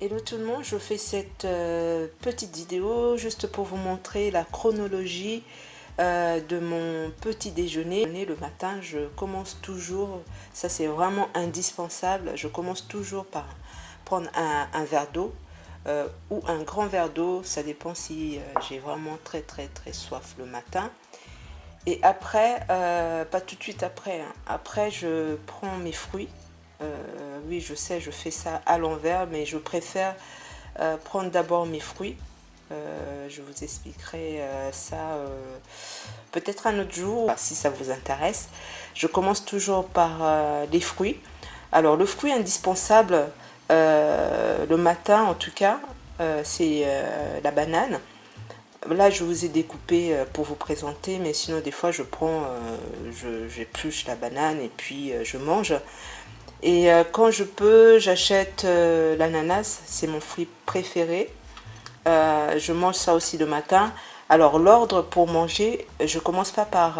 Hello tout le monde, je fais cette petite vidéo juste pour vous montrer la chronologie de mon petit déjeuner. Le matin, je commence toujours, ça c'est vraiment indispensable, je commence toujours par prendre un verre d'eau ou un grand verre d'eau, ça dépend si j'ai vraiment très soif le matin. Et après, pas tout de suite après, hein. Après je prends mes fruits. Oui, je sais, je fais ça à l'envers, mais je préfère prendre d'abord mes fruits. Je vous expliquerai ça peut-être un autre jour, si ça vous intéresse. Je commence toujours par les fruits. Alors, le fruit indispensable, le matin en tout cas, c'est la banane. Là, je vous ai découpé pour vous présenter, mais sinon, des fois, je prends, j'épluche la banane et puis je mange. Et quand je peux, j'achète l'ananas, c'est mon fruit préféré. Je mange ça aussi le matin. Alors, l'ordre pour manger, je commence pas par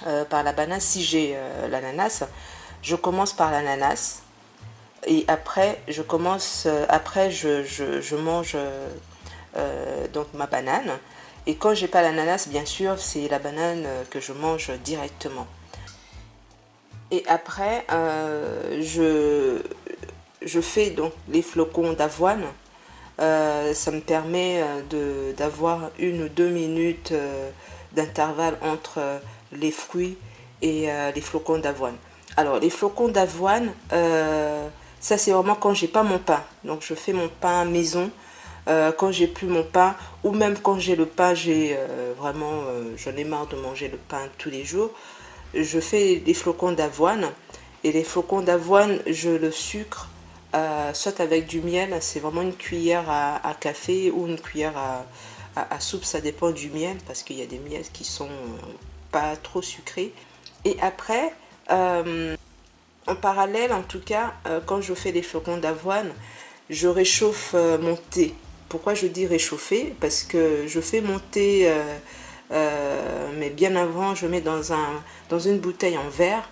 la banane. Si j'ai l'ananas, je commence par l'ananas. Et après, je mange donc ma banane. Et quand j'ai pas l'ananas, bien sûr, c'est la banane que je mange directement. Et après, je fais donc les flocons d'avoine. Ça me permet d'avoir 1 ou 2 minutes d'intervalle entre les fruits et les flocons d'avoine. Alors, les flocons d'avoine, ça c'est vraiment quand j'ai pas mon pain. Donc, je fais mon pain maison. Quand j'ai plus mon pain, ou même quand j'ai le pain, j'en ai marre de manger le pain tous les jours. Je fais des flocons d'avoine, et les flocons d'avoine, je le sucre soit avec du miel, c'est vraiment une cuillère à café ou une cuillère à soupe, ça dépend du miel parce qu'il y a des miels qui sont pas trop sucrés. Et après, en parallèle en tout cas, quand je fais les flocons d'avoine, je réchauffe mon thé. Pourquoi je dis réchauffer? Parce que je fais mon thé, mais bien avant, je mets dans une bouteille en verre.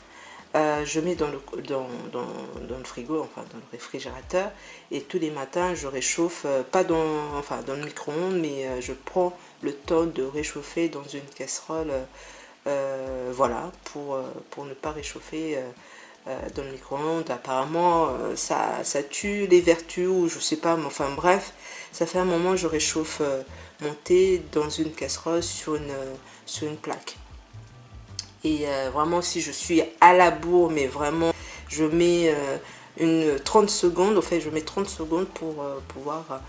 Je mets dans le frigo, enfin dans le réfrigérateur, et tous les matins je réchauffe, pas dans le micro-ondes, mais je prends le temps de réchauffer dans une casserole, voilà, pour ne pas réchauffer dans le micro-ondes. Apparemment, ça tue les vertus, ou je sais pas, mais enfin bref, ça fait un moment que je réchauffe mon thé dans une casserole sur une plaque. Et vraiment, si je suis à la bourre, mais vraiment, je mets 30 secondes, en fait, je mets 30 secondes pour pouvoir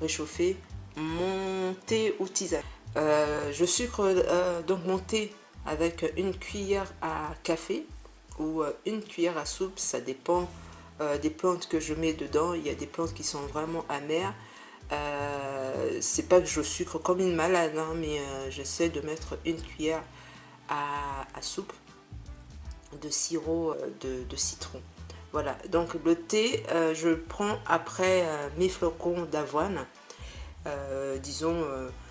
réchauffer mon thé ou tisane. Je sucre donc mon thé avec une cuillère à café ou une cuillère à soupe, ça dépend des plantes que je mets dedans. Il y a des plantes qui sont vraiment amères. C'est pas que je sucre comme une malade, hein, mais j'essaie de mettre une cuillère à soupe de sirop de citron. Voilà, donc le thé, je prends après mes flocons d'avoine. Disons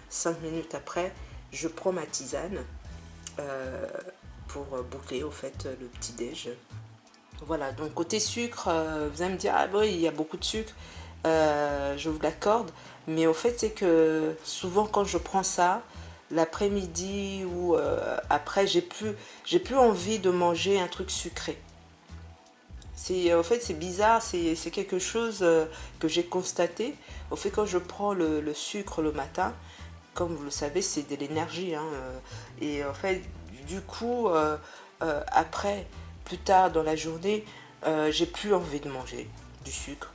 5 minutes après, je prends ma tisane pour boucler au fait le petit déj. Voilà, donc côté sucre, vous allez me dire, ah oui, il y a beaucoup de sucre, je vous l'accorde, mais au fait c'est que souvent quand je prends ça, l'après-midi ou après, j'ai plus envie de manger un truc sucré. En fait, c'est bizarre, c'est quelque chose que j'ai constaté. Au fait, quand je prends le sucre le matin, comme vous le savez, c'est de l'énergie, hein, et en fait, du coup, après, plus tard dans la journée, j'ai plus envie de manger du sucre.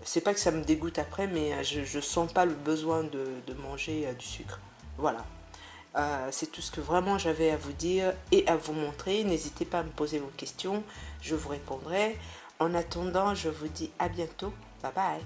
C'est pas que ça me dégoûte après, mais je sens pas le besoin de manger du sucre. Voilà. C'est tout ce que vraiment j'avais à vous dire et à vous montrer. N'hésitez pas à me poser vos questions, je vous répondrai. En attendant, je vous dis à bientôt. Bye bye.